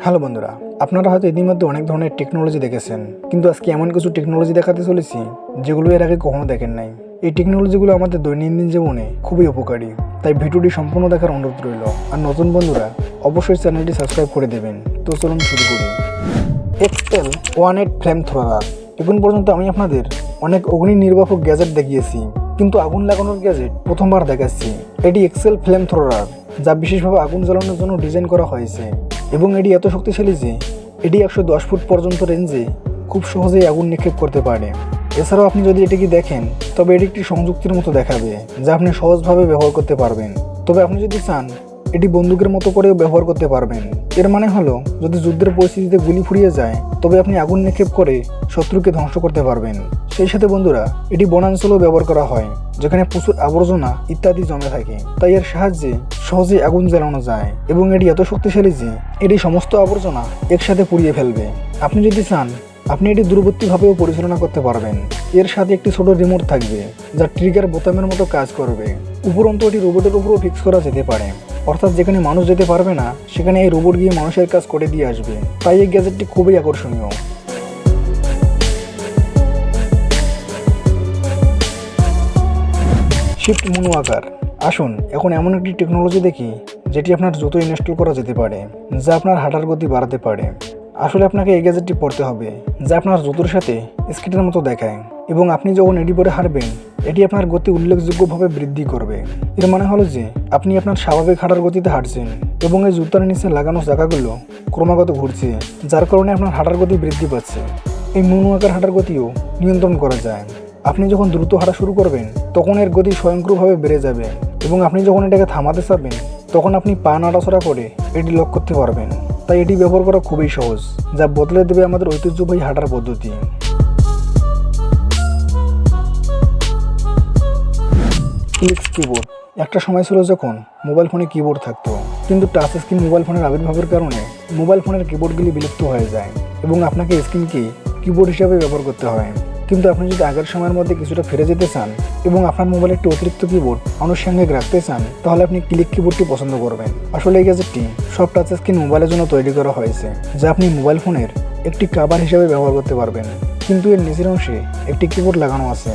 Hello বন্ধুরা, আপনারা হয়তো ইতিমধ্যে অনেক ধরনের টেকনোলজি দেখেছেন, কিন্তু আজকে এমন কিছু টেকনোলজি দেখাতে চলেছি যেগুলো এর আগে কখনো দেখেন নাই। এই টেকনোলজিগুলো আমাদের দৈনন্দিন জীবনে খুবই উপকারী, তাই ভিডিওটি সম্পূর্ণ দেখার অনুরোধ রইল। আর নতুন বন্ধুরা অবশ্যই চ্যানেলটি সাবস্ক্রাইব করে দেবেন। তো চলুন শুরু করি। XL18 flame thrower. এখন পর্যন্ত আমি আপনাদের অনেক অগ্নি নির্বাপক গ্যাজেট দেখিয়েছি, কিন্তু আগুন লাগানোর গ্যাজেট প্রথমবার দেখাচ্ছি। এটি XL ফ্লেম থ্রোয়ার, যা বিশেষভাবে আগুন জ্বালানোর জন্য ডিজাইন করা হয়েছে এবং এটি এত শক্তিশালী যে এটি 110 ফুট পর্যন্ত রেঞ্জে খুব সহজেই আগুন নিক্ষেপ করতে পারে। এছাড়াও আপনি যদি এটিকে দেখেন তবে এটি একটি সংযুক্তির মতো দেখাবে, যা আপনি সহজভাবে ব্যবহার করতে পারবেন। তবে আপনি যদি চান এটি বন্দুকের মতো করেও ব্যবহার করতে পারবেন। এর মানে হলো, যদি যুদ্ধের পরিস্থিতিতে গুলি ফুরিয়ে যায় তবে আপনি আগুন নিক্ষেপ করে শত্রুকে ধ্বংস করতে পারবেন। সেই সাথে বন্ধুরা, এটি বনাঞ্চলেও ব্যবহার করা হয়, যেখানে প্রচুর আবর্জনা ইত্যাদি জমে থাকে, তাই এর সাহায্যে সহজেই আগুন জ্বালানো যায় এবং এটি এত শক্তিশালী যে এটি সমস্ত আবর্জনা একসাথে পুড়িয়ে ফেলবে। আপনি যদি চান আপনি এটি দূরবর্তীভাবেও পরিচালনা করতে পারবেন। এর সাথে একটি ছোট রিমোট থাকবে, যা ট্রিগার বোতামের মতো কাজ করবে। উপরন্তু এটি রোবটের উপরও ফিক্স করা যেতে পারে, অর্থাৎ যেখানে মানুষ যেতে পারবে না সেখানে এই রোবট গিয়ে মানুষের কাজ করে দিয়ে আসবে। তাই এই গ্যাজেটটি খুবই আকর্ষণীয়। Shift Moonwalker. আসুন এখন এমন একটি টেকনোলজি দেখি যেটি আপনার জুতো ইনস্টল করা যেতে পারে, যা আপনার হাঁটার গতি বাড়াতে পারে। আসলে আপনাকে এই গ্যাজেটটি পড়তে হবে, যা আপনার জুতোর সাথে স্কেটের মতো দেখায়, এবং আপনি যখন এটি পরে হাঁটবেন এটি আপনার গতি উল্লেখযোগ্যভাবে বৃদ্ধি করবে। এর মানে হলো যে আপনি আপনার স্বাভাবিক হাঁটার গতিতে হাঁটছেন এবং এই জুতার নিচে লাগানো চাকাগুলো ক্রমাগত ঘুরছে, যার কারণে আপনার হাঁটার গতি বৃদ্ধি পাচ্ছে। এই মুন ওয়াকার হাঁটার গতিও নিয়ন্ত্রণ করা যায়। আপনি যখন দ্রুত হাঁটা শুরু করবেন তখন এর গতি স্বয়ংক্রিয়ভাবে বেড়ে যাবে, এবং আপনি যখন এটাকে থামাতে চাবেন তখন আপনি পা নাড়াচড়া করে এটি লক করতে পারবেন। তাই এটি ব্যবহার করা খুবই সহজ, যা বদলে দেবে আমাদের ঐতিহ্যবাহী হাঁটার পদ্ধতি। Clicks keyboard. একটা সময় ছিল যখন মোবাইল ফোনে কিবোর্ড থাকতো, কিন্তু টাচ স্ক্রিন মোবাইল ফোনের আবির্ভাবের কারণে মোবাইল ফোনের কিবোর্ডগুলি বিলুপ্ত হয়ে যায় এবং আপনাকে স্ক্রিনকে কিবোর্ড হিসাবে ব্যবহার করতে হয়। কিন্তু আপনি যদি আগের সময়ের মধ্যে কিছুটা ফিরে যেতে চান এবং আপনার মোবাইলে একটি অতিরিক্ত কিবোর্ড আনুষঙ্গিক রাখতে চান, তাহলে আপনি ক্লিক কিবোর্ডটি পছন্দ করবেন। আসলে এই গ্যাজেটটি সব টাচ স্ক্রিন মোবাইলের জন্য তৈরি করা হয়েছে, যা আপনি মোবাইল ফোনের একটি কভার হিসাবে ব্যবহার করতে পারবেন। কিন্তু এর নিচের অংশে একটি কিবোর্ড লাগানো আছে,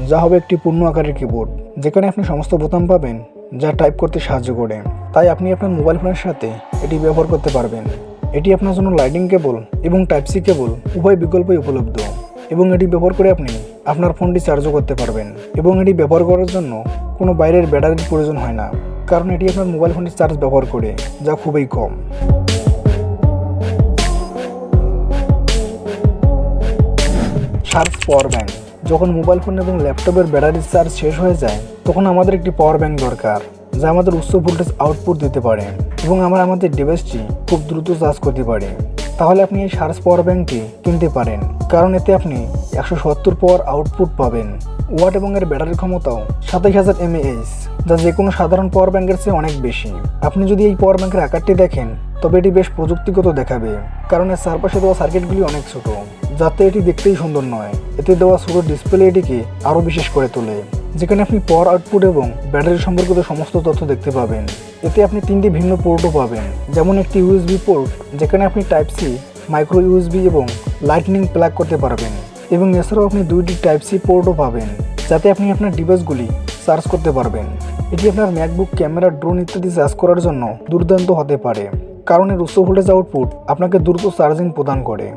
যা হবে একটি পূর্ণ আকারের কিবোর্ড, যেখানে আপনি সমস্ত বোতাম পাবেন যা টাইপ করতে সাহায্য করে। তাই আপনি আপনার মোবাইল ফোনের সাথে এটি ব্যবহার করতে পারবেন। এটি আপনার জন্য লাইটিং কেবল এবং টাইপ সি কেবল উভয় বিকল্পই উপলব্ধ, এবং এটি ব্যবহার করে আপনি আপনার ফোনটি চার্জও করতে পারবেন। এবং এটি ব্যবহার করার জন্য কোনো বাইরের ব্যাটারির প্রয়োজন হয় না, কারণ এটি আপনার মোবাইল ফোনটি চার্জ ব্যবহার করে, যা খুবই কম। Charge power bank. যখন মোবাইল ফোন এবং ল্যাপটপের ব্যাটারির চার্জ শেষ হয়ে যায় তখন আমাদের একটি পাওয়ার ব্যাংক দরকার, যা আমাদের উচ্চ ভোল্টেজ আউটপুট দিতে পারে এবং আমাদের ডিভাইসটি খুব দ্রুত চার্জ করতে পারে। তাহলে আপনি এই চার্জ পাওয়ার ব্যাংকটি কিনতে পারেন, কারণ এতে আপনি 170 পাওয়ার আউটপুট পাবেন। ওয়াট এবং এর ব্যাটারির ক্ষমতাও 27,000 mAh, যা যে কোনো সাধারণ পাওয়ার ব্যাংকের চেয়ে অনেক বেশি। আপনি যদি এই পাওয়ার ব্যাংকের আকারটি দেখেন তবে এটি বেশ প্রযুক্তিগত দেখাবে, কারণ এর চারপাশে দেওয়া সার্কিটগুলি অনেক ছোট, যাতে এটি দেখতেই সুন্দর নয়। এতে দেওয়া ছোট ডিসপ্লে এটিকে আরও বিশেষ করে তোলে, যেখানে আপনি পাওয়ার আউটপুট এবং ব্যাটারি সম্পর্কিত সমস্ত তথ্য দেখতে পাবেন। এতে আপনি 3টি ভিন্ন পোর্টও পাবেন, যেমন একটি USB পোর্ট যেখানে আপনি টাইপ সি, মাইক্রো USB এবং লাইটনিং প্লাগ করতে পারবেন, এবং এছাড়াও আপনি 2টি টাইপ সি পোর্টও পাবেন, যাতে আপনি আপনার ডিভাইসগুলি চার্জ করতে পারবেন। এটি আপনার ম্যাকবুক, ক্যামেরা, ড্রোন ইত্যাদি চার্জ করার জন্য দুর্দান্ত হতে পারে, কারণ এর উচ্চ ভোল্টেজ আউটপুট আপনাকে দ্রুত চার্জিং প্রদান করে।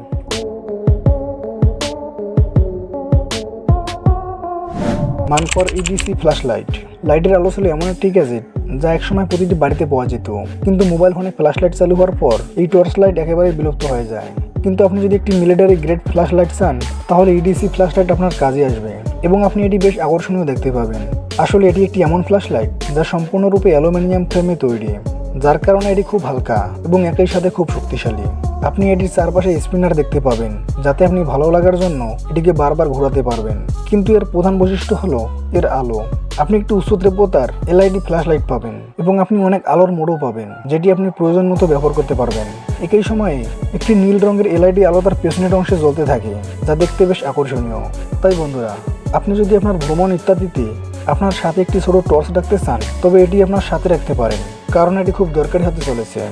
Mankar EDC flash light. লাইটের আলো ছিল এমন একটি গ্যাজেট যা একসময় প্রতিটি বাড়িতে পাওয়া যেত, কিন্তু মোবাইল ফোনে ফ্ল্যাশ লাইট চালু হওয়ার পর এই টর্চ লাইট একেবারেই বিলুপ্ত হয়ে যায়। কিন্তু আপনি যদি একটি মিলিটারি গ্রেড ফ্ল্যাশ লাইট চান তাহলে EDC ফ্ল্যাশ লাইট আপনার কাজে আসবে এবং আপনি এটি বেশ আকর্ষণীয় দেখতে পাবেন। আসলে এটি একটি এমন ফ্ল্যাশ লাইট যা সম্পূর্ণরূপে অ্যালুমিনিয়াম ফ্রেমে তৈরি, যার কারণে এটি খুব হালকা এবং একই সাথে খুব শক্তিশালী। আপনি এটির চারপাশে স্পিনার দেখতে পাবেন, যাতে আপনি ভালো লাগার জন্য এটিকে বারবার ঘোরাতে পারবেন। কিন্তু এর প্রধান বৈশিষ্ট্য হলো এর আলো। আপনি একটি উচ্চ তীব্রতার LED ফ্ল্যাশ লাইট পাবেন এবং আপনি অনেক আলোর মোডও পাবেন, যেটি আপনি প্রয়োজন মতো ব্যবহার করতে পারবেন। একই সময়ে একটি নীল রঙের LED আলো তার পেছনের অংশে জ্বলতে থাকে, যা দেখতে বেশ আকর্ষণীয়। তাই বন্ধুরা, আপনি যদি আপনার ভ্রমণ ইত্যাদিতে আপনার সাথে একটি ছোট টর্চ রাখতে চান তবে এটি আপনার সাথে রাখতে পারেন, কারণ এটি খুব দরকারি হতে চলেছে।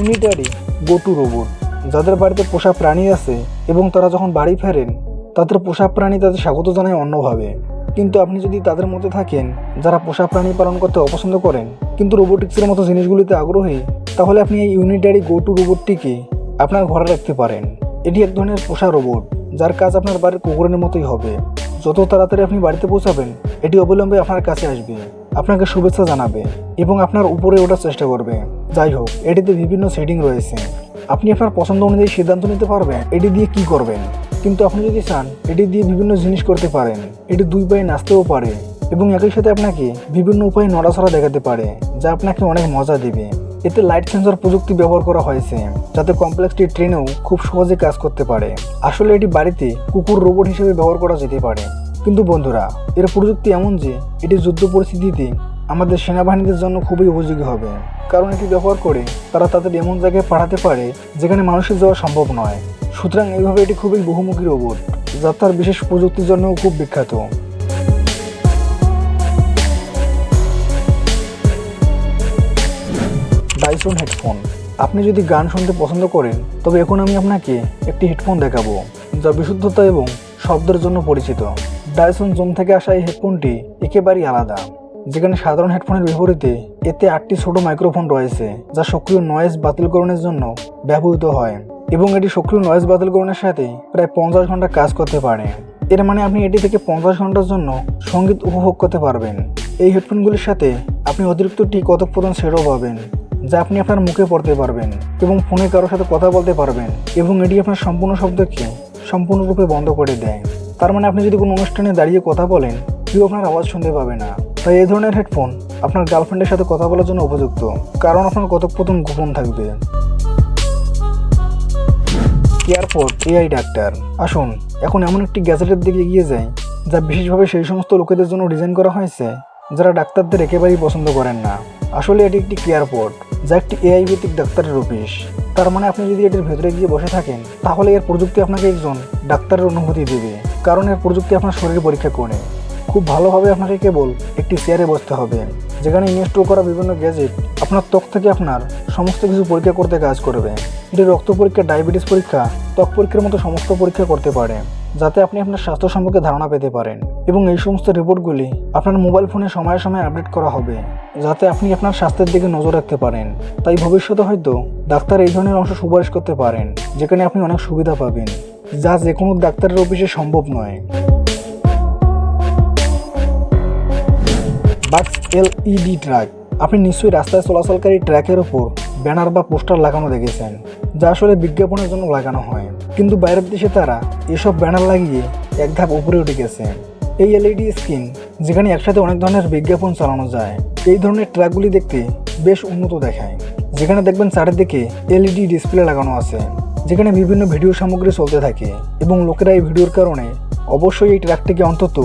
Unitary go to robot. যাদের বাড়িতে পোষা প্রাণী আছে এবং তারা যখন বাড়ি ফেরেন তাদের পোষা প্রাণী তাদের স্বাগত জানায় অন্যভাবে। কিন্তু আপনি যদি তাদের মধ্যে থাকেন যারা পোষা প্রাণী পালন করতে অপছন্দ করেন কিন্তু রোবোটিক্সের মতো জিনিসগুলিতে আগ্রহী, তাহলে আপনি এই ইউনিটারি গো টু রোবটটিকে আপনার ঘরে রাখতে পারেন। এটি এক ধরনের পোষা রোবট যার কাজ আপনার বাড়ির কুকুরের মতোই হবে। যত তাড়াতাড়ি আপনি বাড়িতে পৌঁছাবেন এটি অবিলম্বে আপনার কাছে আসবে, আপনাকে শুভেচ্ছা জানাবে এবং আপনার উপরে ওঠার চেষ্টা করবে। যাই হোক, এটিতে বিভিন্ন সেটিং রয়েছে, আপনি আপনার পছন্দ অনুযায়ী সিদ্ধান্ত নিতে পারবেন এটি দিয়ে কি করবেন। কিন্তু আপনি যদি চান এটি দিয়ে বিভিন্ন জিনিস করতে পারেন। এটি দুই পায়ে নাচতেও পারে এবং একই সাথে আপনাকে বিভিন্ন উপায়ে নড়াচড়া দেখাতে পারে যা আপনাকে অনেক মজা দেবে। এতে লাইট সেন্সর প্রযুক্তি ব্যবহার করা হয়েছে যাতে কমপ্লেক্সটি ট্রেনেও খুব সহজে কাজ করতে পারে। আসলে এটি বাড়িতে কুকুর রোবট হিসেবে ব্যবহার করা যেতে পারে। কিন্তু বন্ধুরা, এর প্রযুক্তি এমন যে এটি যুদ্ধ পরিস্থিতিতে আমাদের সেনাবাহিনীদের জন্য খুবই উপযোগী হবে, কারণ এটি ব্যবহার করে তারা তাদের এমন জায়গায় পাঠাতে পারে যেখানে মানুষের যাওয়া সম্ভব নয়। সুতরাং এইভাবে এটি খুবই বহুমুখী রোবট যা তার বিশেষ প্রযুক্তির জন্যও খুব বিখ্যাত। Dyson headphone. আপনি যদি গান শুনতে পছন্দ করেন তবে এখন আমি আপনাকে একটি হেডফোন দেখাবো যা বিশুদ্ধতা এবং শব্দের জন্য পরিচিত। ডাইসন জোন থেকে আসা এই হেডফোনটি একেবারেই আলাদা, যেখানে সাধারণ হেডফোনের বিপরীতে এতে 8টি ছোট মাইক্রোফোন রয়েছে যা সক্রিয় নয়েজ বাতিলকরণের জন্য ব্যবহৃত হয় এবং এটি সক্রিয় নয়েজ বাতিলকরণের সাথে প্রায় 50 ঘন্টা কাজ করতে পারে। এর মানে আপনি এটি থেকে 50 ঘন্টার জন্য সঙ্গীত উপভোগ করতে পারবেন। এই হেডফোনগুলির সাথে আপনি অতিরিক্ত কথোপকথন সেটও পাবেন যা আপনি আপনার মুখে পড়তে পারবেন এবং ফোনে কারোর সাথে কথা বলতে পারবেন এবং এটি আপনার সম্পূর্ণ শব্দকে সম্পূর্ণরূপে বন্ধ করে দেয়। তার মানে আপনি যদি কোনো অনুষ্ঠানে দাঁড়িয়ে কথা বলেন কেউ আপনার আওয়াজ শুনতে পাবে না। তাই এই ধরনের হেডফোন আপনার গার্লফ্রেন্ডের সাথে কথা বলার জন্য উপযুক্ত, কারণ আপনার কথোপকথন গোপন থাকবে। AirPod AI doctor. আসুন এখন এমন একটি গ্যাজেটের দিকে এগিয়ে যায় যা বিশেষভাবে সেই সমস্ত লোকেদের জন্য ডিজাইন করা হয়েছে যারা ডাক্তারদের একেবারেই পছন্দ করেন না। আসলে এটি একটি এয়ারপড যা একটি এআই ভিত্তিক ডাক্তারের অফিস। তার মানে আপনি যদি এটির ভেতরে গিয়ে বসে থাকেন তাহলে এর প্রযুক্তি আপনাকে একজন ডাক্তারের অনুভূতি দেবে, কারণ এর প্রযুক্তি আপনার শরীর পরীক্ষা করে। খুব ভালোভাবে আপনাকে কেবল একটি চেয়ারে বসতে হবে যেখানে ইনস্টল করা বিভিন্ন গ্যাজেট আপনার ত্বক থেকে আপনার সমস্ত কিছু পরীক্ষা করতে কাজ করবে। এটি রক্ত পরীক্ষা, ডায়াবেটিস পরীক্ষা, ত্বক পরীক্ষার মতো সমস্ত পরীক্ষা করতে পারে যাতে আপনি আপনার স্বাস্থ্য সম্পর্কে ধারণা পেতে পারেন এবং এই সমস্ত রিপোর্টগুলি আপনার মোবাইল ফোনে সময়ে সময়ে আপডেট করা হবে যাতে আপনি আপনার স্বাস্থ্যের দিকে নজর রাখতে পারেন। তাই ভবিষ্যতে হয়তো ডাক্তার এই ধরনের অংশ সুপারিশ করতে পারেন যেখানে আপনি অনেক সুবিধা পাবেন যা যে কোনো ডাক্তারের অফিসে সম্ভব নয়। বাক্স এলইডি ট্রাক। আপনি নিশ্চয়ই রাস্তায় চলাচলকারী ট্র্যাকের ওপর ব্যানার বা পোস্টার লাগানো দেখেছেন যা আসলে বিজ্ঞাপনের জন্য লাগানো হয়, কিন্তু বাইরের দেশে তারা এসব ব্যানার লাগিয়ে এক ধাপ উপরে উঠে গেছে। এই এলইডি স্ক্রিন যেখানে একসাথে অনেক ধরনের বিজ্ঞাপন চালানো যায়, এই ধরনের ট্র্যাকগুলি দেখতে বেশ উন্নত দেখায়। যেখানে দেখবেন চারিদিকে এলইডি ডিসপ্লে লাগানো আছে যেখানে বিভিন্ন ভিডিও সামগ্রী চলতে থাকে এবং লোকেরা এই ভিডিওর কারণে অবশ্যই এই ট্র্যাকটিকে অন্তত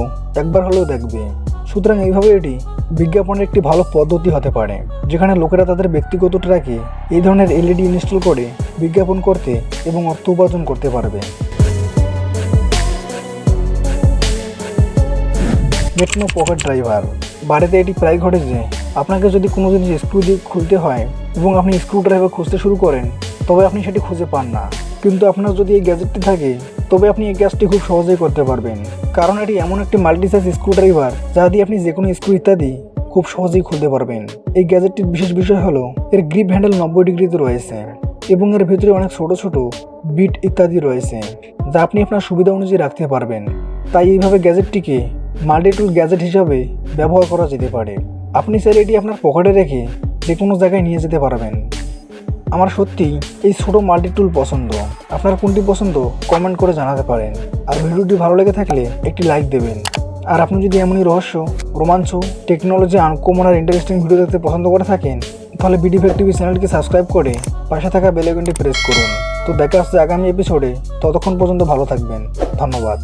একবার হলেও দেখবে। সুতরাং এইভাবে এটি বিজ্ঞাপনের একটি ভালো পদ্ধতি হতে পারে যেখানে লোকেরা তাদের ব্যক্তিগত ট্র্যাকে এই ধরনের এলইডি ইনস্টল করে বিজ্ঞাপন করতে এবং অর্থ উপার্জন করতে পারবে। Metro pocket driver. বাড়িতে এটি প্রায় ঘটে যে আপনাকে যদি কোনো জিনিস স্ক্রু দিয়ে খুলতে হয় এবং আপনি স্ক্রু ড্রাইভার খুঁজতে শুরু করেন তবে আপনি সেটি খুঁজে পান না, কিন্তু আপনার যদি এই গ্যাজেটটি থাকে তবে আপনি এই কাজটি খুব সহজেই করতে পারবেন, কারণ এটি এমন একটি মাল্টিসাইজ স্ক্রু ড্রাইভার যা দিয়ে আপনি যে কোনো স্ক্রু ইত্যাদি খুব সহজেই খুলতে পারবেন। এই গ্যাজেটটির বিশেষ বিষয় হলো এর গ্রিপ হ্যান্ডেল 90 ডিগ্রিতে রয়েছে এবং এর ভিতরে অনেক ছোট ছোট বিট ইত্যাদি রয়েছে যা আপনি আপনার সুবিধা অনুযায়ী রাখতে পারবেন। তাই এইভাবে গ্যাজেটটিকে মাল্টিটুল গ্যাজেট হিসাবে ব্যবহার করা যেতে পারে। আপনি চাইলে এটি আপনার পকেটে রেখে যে কোনো জায়গায় নিয়ে যেতে পারবেন। আমার সত্যি এই ছোটো মাল্টিটুল পছন্দ। আপনার কোনটি পছন্দ কমেন্ট করে জানাতে পারেন। আর ভিডিওটি ভালো লেগে থাকলে একটি লাইক দেবেন। আর আপনি যদি এমনই রহস্য, রোমাঞ্চ, টেকনোলজি, আনকমন আর ইন্টারেস্টিং ভিডিও দেখতে পছন্দ করে থাকেন তাহলে বিডি ফ্যাক্ট টিভি চ্যানেলকে সাবস্ক্রাইব করে পাশে থাকা বেল আইকনটি প্রেস করুন। তো দেখা হচ্ছে আগামী এপিসোডে। ততক্ষণ পর্যন্ত ভালো থাকবেন। ধন্যবাদ।